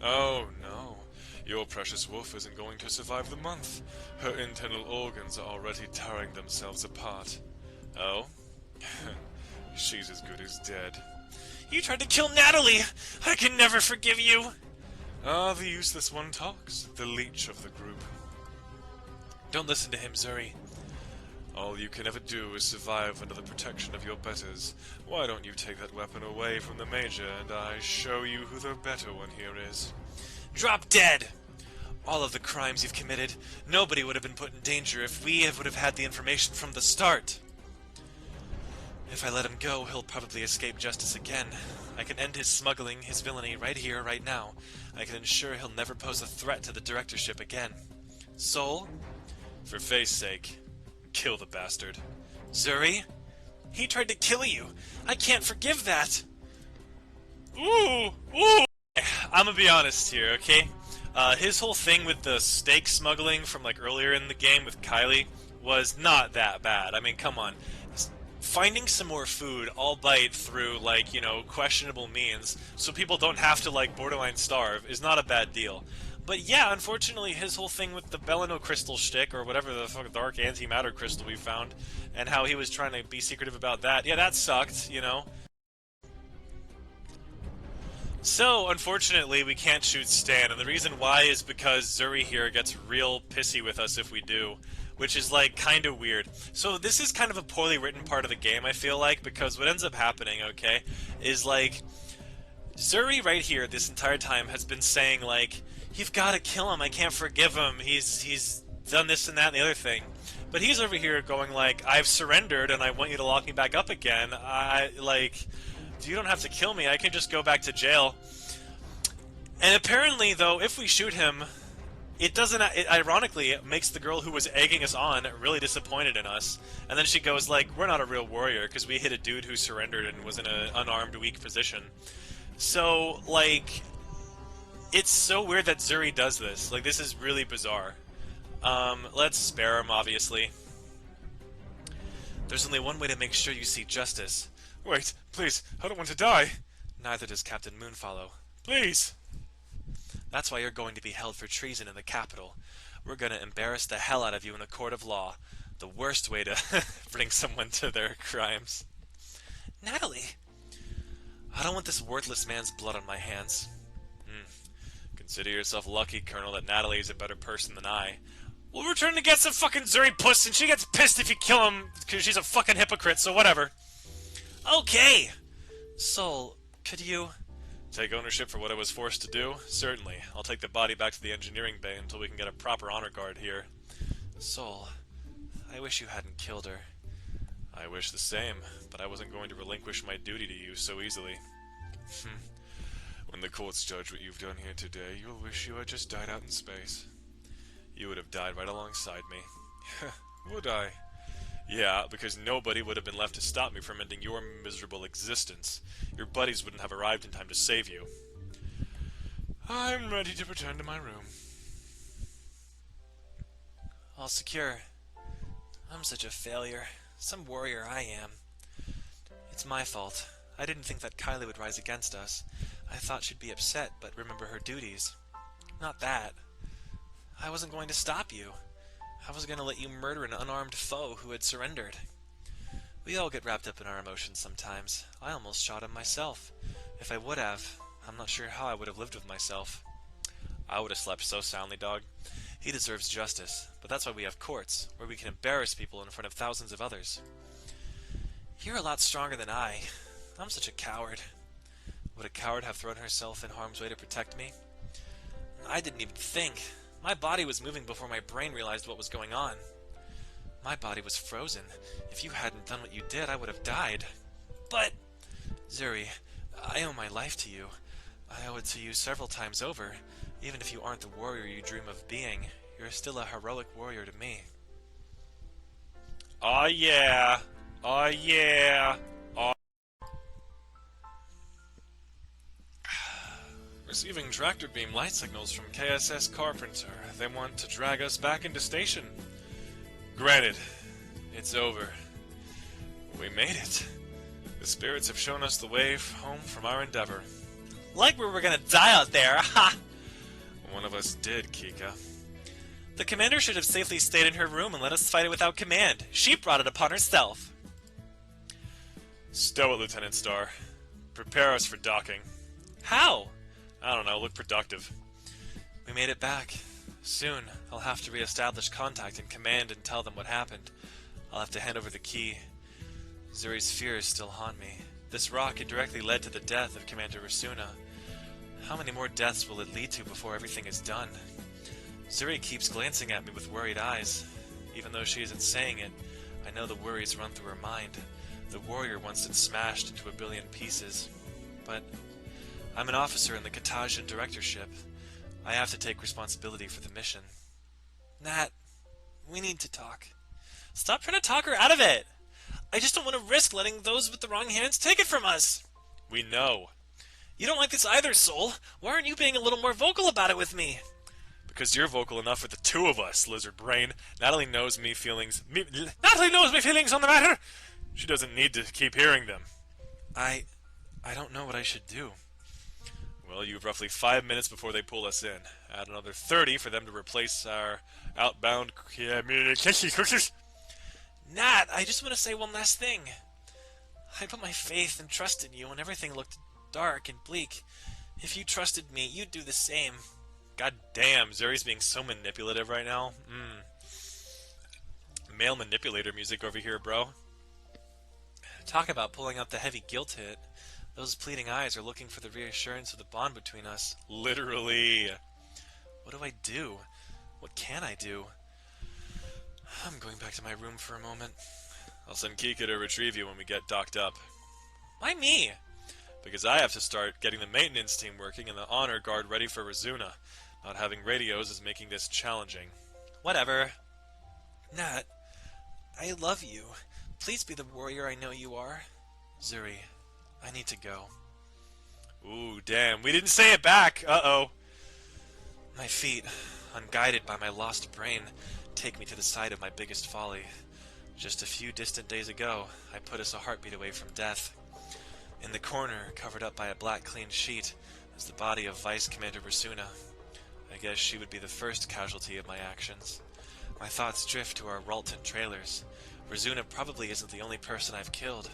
Oh no. Your precious wolf isn't going to survive the month. Her internal organs are already tearing themselves apart. Oh? She's as good as dead. You tried to kill Natalie! I can never forgive you! Ah, the useless one talks. The leech of the group. Don't listen to him, Zuri. All you can ever do is survive under the protection of your betters. Why don't you take that weapon away from the Major and I show you who the better one here is? Drop dead! all of the crimes you've committed. Nobody would have been put in danger if we would have had the information from the start. If I let him go, he'll probably escape justice again. I can end his smuggling, his villainy, right here, right now. I can ensure he'll never pose a threat to the directorship again. Soul? For faith's sake, kill the bastard. Zuri? He tried to kill you. I can't forgive that. Ooh! I'm gonna be honest here, okay? His whole thing with the steak smuggling from like earlier in the game with Kylie was not that bad. I mean, come on. Finding some more food, albeit through, like, you know, questionable means, so people don't have to, like, borderline starve, is not a bad deal. But yeah, unfortunately, his whole thing with the Belano crystal shtick, or whatever the fuck dark antimatter crystal we found, and how he was trying to be secretive about that, yeah, that sucked, you know? So, unfortunately, we can't shoot Stan, and the reason why is because Zuri here gets real pissy with us if we do, which is, like, kind of weird. So this is kind of a poorly written part of the game, I feel like, because what ends up happening, okay, is, like, Zuri right here this entire time has been saying, like, you've got to kill him, I can't forgive him, he's done this and that and the other thing. But he's over here going, like, I've surrendered and I want you to lock me back up again. You don't have to kill me, I can just go back to jail. And apparently, though, if we shoot him, ironically, it makes the girl who was egging us on really disappointed in us. And then she goes like, we're not a real warrior because we hit a dude who surrendered and was in an unarmed, weak position. So, like, it's so weird that Zuri does this. Like, this is really bizarre. Let's spare him, obviously. There's only one way to make sure you see justice. Wait, please, I don't want to die. Neither does Captain Moonfollow. Please. That's why you're going to be held for treason in the capital. We're going to embarrass the hell out of you in a court of law. The worst way to bring someone to their crimes. Natalie! I don't want this worthless man's blood on my hands. Consider yourself lucky, Colonel, that Natalie is a better person than I. Well, we're trying to get some fucking Zuri puss, and she gets pissed if you kill him because she's a fucking hypocrite, so whatever. Okay! Soul, could you... Take ownership for what I was forced to do? Certainly. I'll take the body back to the engineering bay until we can get a proper honor guard here. Soul, I wish you hadn't killed her. I wish the same, but I wasn't going to relinquish my duty to you so easily. When the courts judge what you've done here today, you'll wish you had just died out in space. You would have died right alongside me. Would I? Yeah, because nobody would have been left to stop me from ending your miserable existence. Your buddies wouldn't have arrived in time to save you. I'm ready to return to my room. All secure. I'm such a failure. Some warrior I am. It's my fault. I didn't think that Kylie would rise against us. I thought she'd be upset, but remember her duties. Not that. I wasn't going to stop you. I was going to let you murder an unarmed foe who had surrendered. We all get wrapped up in our emotions sometimes. I almost shot him myself. If I would have, I'm not sure how I would have lived with myself. I would have slept so soundly, dog. He deserves justice, but that's why we have courts, where we can embarrass people in front of thousands of others. You're a lot stronger than I. I'm such a coward. Would a coward have thrown herself in harm's way to protect me? I didn't even think. My body was moving before my brain realized what was going on. My body was frozen. If you hadn't done what you did, I would have died. But... Zuri, I owe my life to you. I owe it to you several times over. Even if you aren't the warrior you dream of being, you're still a heroic warrior to me. Aw yeah! Aw yeah! Receiving tractor beam light signals from KSS Carpenter. They want to drag us back into station. Granted, it's over. We made it. The spirits have shown us the way home from our endeavor. Like we were gonna die out there, ha! One of us did, Kika. The commander should have safely stayed in her room and let us fight it without command. She brought it upon herself. Stow it, Lieutenant Starr. Prepare us for docking. How? I don't know, look productive. We made it back. Soon, I'll have to re-establish contact in command and tell them what happened. I'll have to hand over the key. Zuri's fears still haunt me. This rock indirectly led to the death of Commander Rasuna. How many more deaths will it lead to before everything is done? Zuri keeps glancing at me with worried eyes. Even though she isn't saying it, I know the worries run through her mind. The warrior wants it smashed into a billion pieces. But I'm an officer in the Katajan directorship. I have to take responsibility for the mission. Nat, we need to talk. Stop trying to talk her out of it! I just don't want to risk letting those with the wrong hands take it from us! We know. You don't like this either, Soul. Why aren't you being a little more vocal about it with me? Because you're vocal enough for the two of us, lizard brain. Natalie knows me feelings on the matter! She doesn't need to keep hearing them. I don't know what I should do. Well, you have roughly 5 minutes before they pull us in. Add another 30 for them to replace our outbound communications. Nat, I just want to say one last thing. I put my faith and trust in you when everything looked dark and bleak. If you trusted me, you'd do the same. God damn, Zuri's being so manipulative right now. Male manipulator music over here, bro. Talk about pulling out the heavy guilt hit. Those pleading eyes are looking for the reassurance of the bond between us. Literally. What do I do? What can I do? I'm going back to my room for a moment. I'll send Kika to retrieve you when we get docked up. Why me? Because I have to start getting the maintenance team working and the honor guard ready for Razuna. Not having radios is making this challenging. Whatever. Nat, I love you. Please be the warrior I know you are. Zuri, I need to go. Ooh, damn. We didn't say it back. Uh-oh. My feet, unguided by my lost brain, take me to the site of my biggest folly. Just a few distant days ago, I put us a heartbeat away from death. In the corner, covered up by a black clean sheet, is the body of Vice Commander Rasuna. I guess she would be the first casualty of my actions. My thoughts drift to our Ralton trailers. Razuna probably isn't the only person I've killed.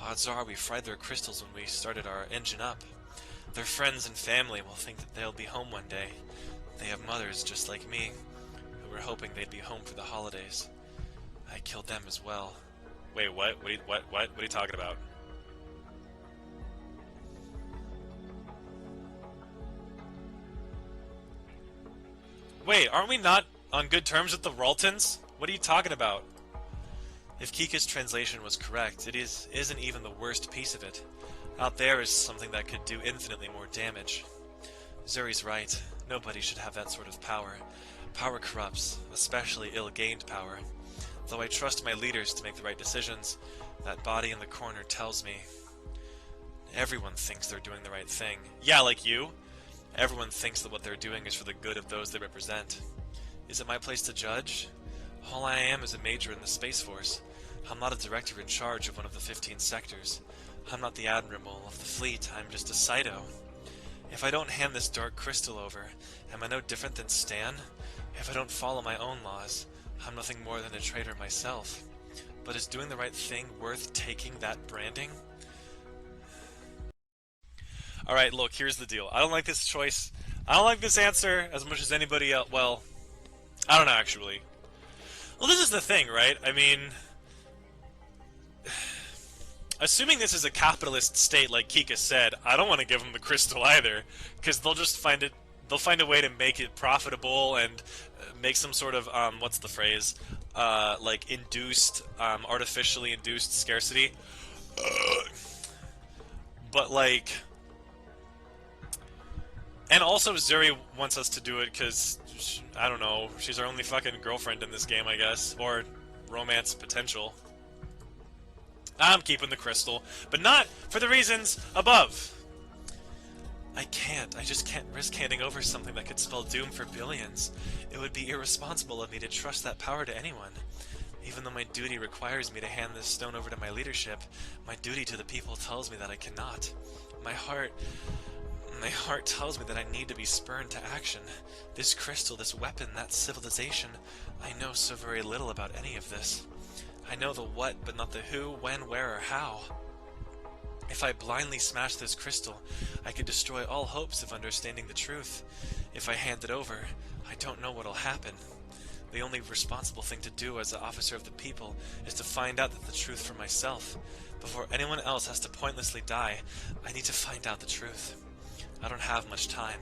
Odds are we fried their crystals when we started our engine up. Their friends and family will think that they'll be home one day. They have mothers just like me, who were hoping they'd be home for the holidays. I killed them as well. Wait, what? What are you talking about? Wait, aren't we not on good terms with the Raltons? What are you talking about? If Kika's translation was correct, it isn't even the worst piece of it. Out there is something that could do infinitely more damage. Zuri's right. Nobody should have that sort of power. Power corrupts, especially ill-gained power. Though I trust my leaders to make the right decisions, that body in the corner tells me. Everyone thinks they're doing the right thing. Yeah, like you? Everyone thinks that what they're doing is for the good of those they represent. Is it my place to judge? All I am is a major in the Space Force. I'm not a director in charge of one of the 15 sectors. I'm not the admiral of the fleet, I'm just a Cyto. If I don't hand this dark crystal over, am I no different than Stan? If I don't follow my own laws, I'm nothing more than a traitor myself. But is doing the right thing worth taking that branding? Alright, look, here's the deal. I don't like this choice. I don't like this answer as much as anybody else. Well, I don't know, actually. Well, this is the thing, right? I mean, assuming this is a capitalist state, like Kika said, I don't want to give them the crystal either, because they'll just find it. They'll find a way to make it profitable and make some sort of what's the phrase? Like induced, artificially induced scarcity. But like, and also Zuri wants us to do it because I don't know, she's our only fucking girlfriend in this game, I guess, or romance potential. I'm keeping the crystal, but not for the reasons above. I just can't risk handing over something that could spell doom for billions. It would be irresponsible of me to trust that power to anyone. Even though my duty requires me to hand this stone over to my leadership, my duty to the people tells me that I cannot. My heart tells me that I need to be spurred to action. This crystal, this weapon, that civilization, I know so very little about any of this. I know the what, but not the who, when, where, or how. If I blindly smash this crystal, I could destroy all hopes of understanding the truth. If I hand it over, I don't know what'll happen. The only responsible thing to do as an officer of the people is to find out the truth for myself. Before anyone else has to pointlessly die, I need to find out the truth. I don't have much time.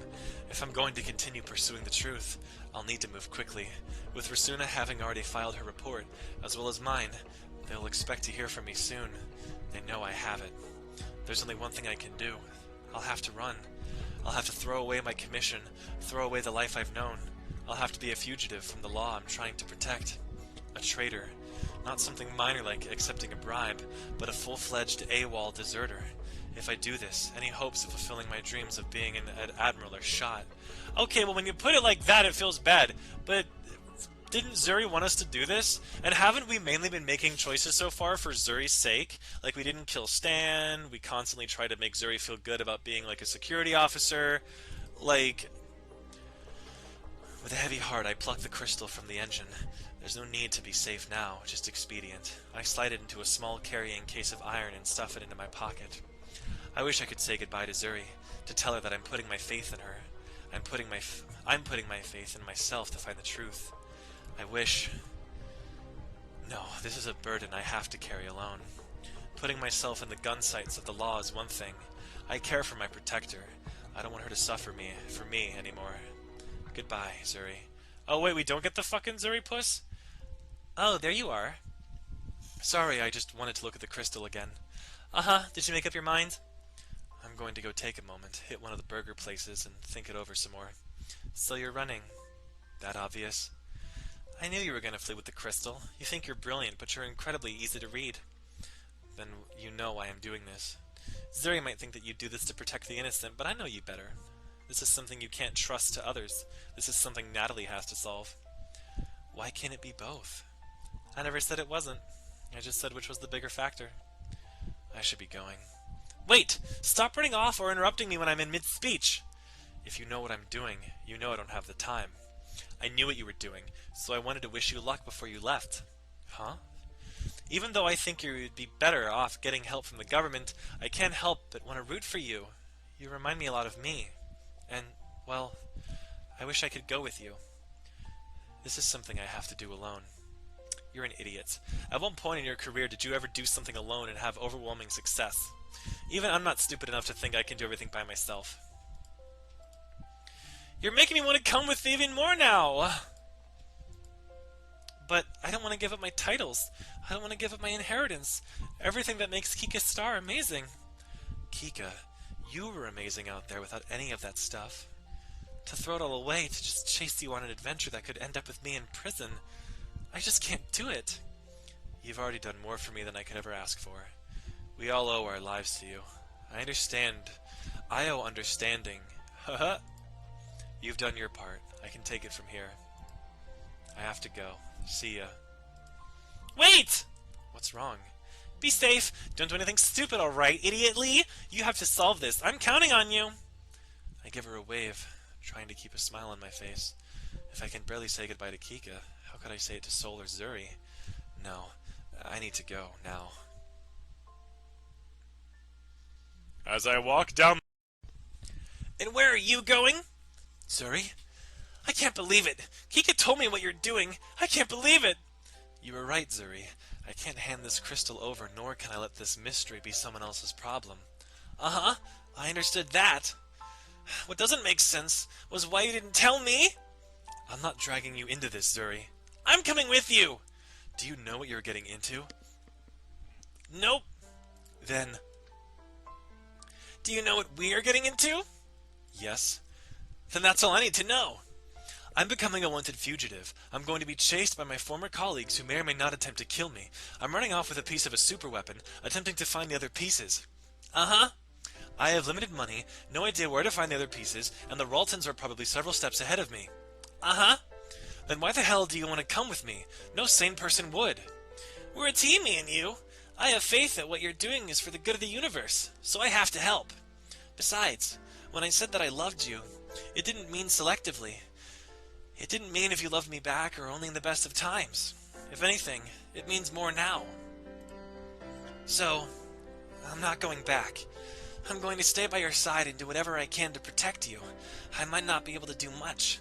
If I'm going to continue pursuing the truth, I'll need to move quickly. With Rasuna having already filed her report, as well as mine, they'll expect to hear from me soon. They know I have it. There's only one thing I can do. I'll have to run. I'll have to throw away my commission, throw away the life I've known. I'll have to be a fugitive from the law I'm trying to protect. A traitor. Not something minor like accepting a bribe, but a full-fledged AWOL deserter. If I do this, any hopes of fulfilling my dreams of being an admiral are shot. Okay, well when you put it like that, it feels bad. But didn't Zuri want us to do this? And haven't we mainly been making choices so far for Zuri's sake? Like, we didn't kill Stan, we constantly try to make Zuri feel good about being like a security officer. Like, with a heavy heart, I pluck the crystal from the engine. There's no need to be safe now, just expedient. I slide it into a small carrying case of iron and stuff it into my pocket. I wish I could say goodbye to Zuri, to tell her that I'm putting my faith in her. I'm putting my faith in myself to find the truth. I wish... No, this is a burden I have to carry alone. Putting myself in the gun sights of the law is one thing. I care for my protector. I don't want her to suffer for me anymore. Goodbye, Zuri. Oh wait, we don't get the fucking Zuri puss? Oh, there you are. Sorry, I just wanted to look at the crystal again. Uh-huh, did you make up your mind? I'm going to go take a moment, hit one of the burger places, and think it over some more. So you're running. That obvious? I knew you were going to flee with the crystal. You think you're brilliant, but you're incredibly easy to read. Then you know why I'm doing this. Zuri might think that you do this to protect the innocent, but I know you better. This is something you can't trust to others. This is something Natalie has to solve. Why can't it be both? I never said it wasn't. I just said which was the bigger factor. I should be going. Wait! Stop running off or interrupting me when I'm in mid-speech! If you know what I'm doing, you know I don't have the time. I knew what you were doing, so I wanted to wish you luck before you left. Huh? Even though I think you would be better off getting help from the government, I can't help but want to root for you. You remind me a lot of me. And, well, I wish I could go with you. This is something I have to do alone. You're an idiot. At one point in your career did you ever do something alone and have overwhelming success? Even I'm not stupid enough to think I can do everything by myself. You're making me want to come with you even more now! But I don't want to give up my titles. I don't want to give up my inheritance. Everything that makes Kika's star amazing. Kika, you were amazing out there without any of that stuff. To throw it all away, to just chase you on an adventure that could end up with me in prison, I just can't do it. You've already done more for me than I could ever ask for. We all owe our lives to you. I understand. I owe understanding. Haha. You've done your part. I can take it from here. I have to go. See ya. Wait! What's wrong? Be safe. Don't do anything stupid, alright, idiot Lee? You have to solve this. I'm counting on you. I give her a wave, trying to keep a smile on my face. If I can barely say goodbye to Kika, how could I say it to Sol or Zuri? No. I need to go, now. As I walk down... And where are you going? Zuri? I can't believe it. Kika told me what you're doing. I can't believe it. You were right, Zuri. I can't hand this crystal over, nor can I let this mystery be someone else's problem. Uh-huh. I understood that. What doesn't make sense was why you didn't tell me. I'm not dragging you into this, Zuri. I'm coming with you. Do you know what you're getting into? Nope. Then... Do you know what we are getting into? Yes. Then that's all I need to know. I'm becoming a wanted fugitive. I'm going to be chased by my former colleagues who may or may not attempt to kill me. I'm running off with a piece of a super weapon, attempting to find the other pieces. Uh-huh. I have limited money, no idea where to find the other pieces, and the Raltons are probably several steps ahead of me. Uh-huh. Then why the hell do you want to come with me? No sane person would. We're a team, me and you. I have faith that what you're doing is for the good of the universe, so I have to help. Besides, when I said that I loved you, it didn't mean selectively. It didn't mean if you loved me back or only in the best of times. If anything, it means more now. So, I'm not going back. I'm going to stay by your side and do whatever I can to protect you. I might not be able to do much,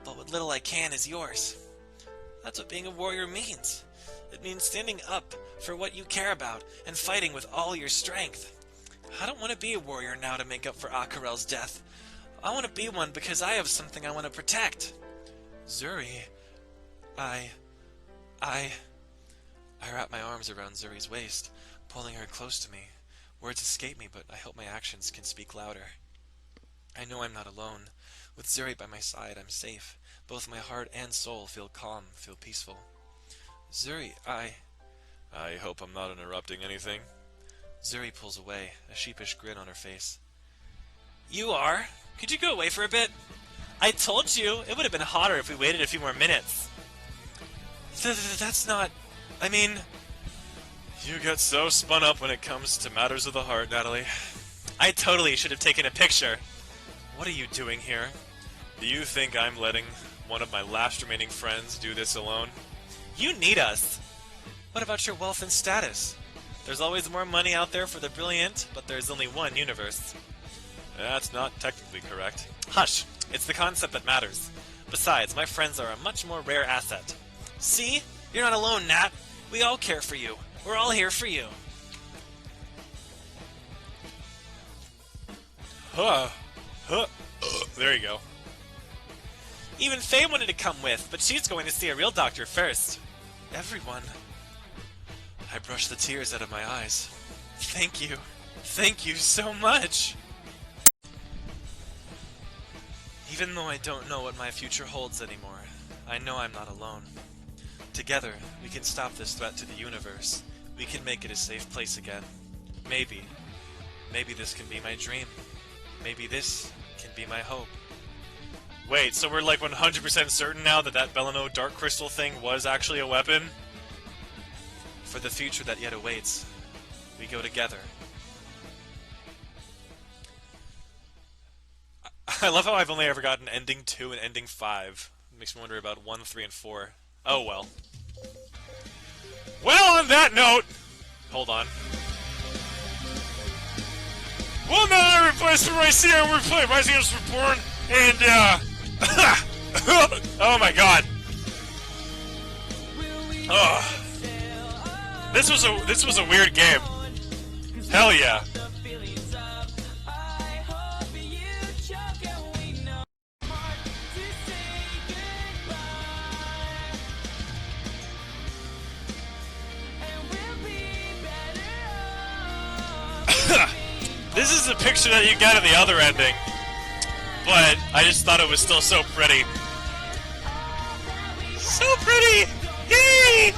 but what little I can is yours. That's what being a warrior means. It means standing up for what you care about and fighting with all your strength. I don't want to be a warrior now to make up for Akarel's death. I want to be one because I have something I want to protect. Zuri, I wrap my arms around Zuri's waist, pulling her close to me. Words escape me, but I hope my actions can speak louder. I know I'm not alone. With Zuri by my side, I'm safe. Both my heart and soul feel calm, feel peaceful. Zuri, I hope I'm not interrupting anything. Zuri pulls away, a sheepish grin on her face. You are? Could you go away for a bit? I told you, it would have been hotter if we waited a few more minutes. That's not... I mean... You get so spun up when it comes to matters of the heart, Natalie. I totally should have taken a picture. What are you doing here? Do you think I'm letting one of my last remaining friends do this alone? You need us. What about your wealth and status? There's always more money out there for the brilliant, but there's only one universe. That's not technically correct. Hush, it's the concept that matters. Besides, my friends are a much more rare asset. See? You're not alone, Nat. We all care for you. We're all here for you. There you go. Even Faye wanted to come with, but she's going to see a real doctor first. Everyone. I brushed the tears out of my eyes. Thank you. Thank you so much. Even though I don't know what my future holds anymore, I know I'm not alone. Together, we can stop this threat to the universe. We can make it a safe place again. Maybe this can be my dream. Maybe this can be my hope. Wait, so we're like 100% certain now that that Belano Dark Crystal thing was actually a weapon? For the future that yet awaits, we go together. I love how I've only ever gotten ending 2 and ending 5. Makes me wonder about 1, 3, and 4. Oh well. Well, on that note... Hold on. Well, now I replaced for my series, we're playing Angels Reborn, and, oh my god. Oh. This was a weird game. Hell yeah. This is a picture that you get in the other ending, but I just thought it was still so pretty. So pretty! Yay!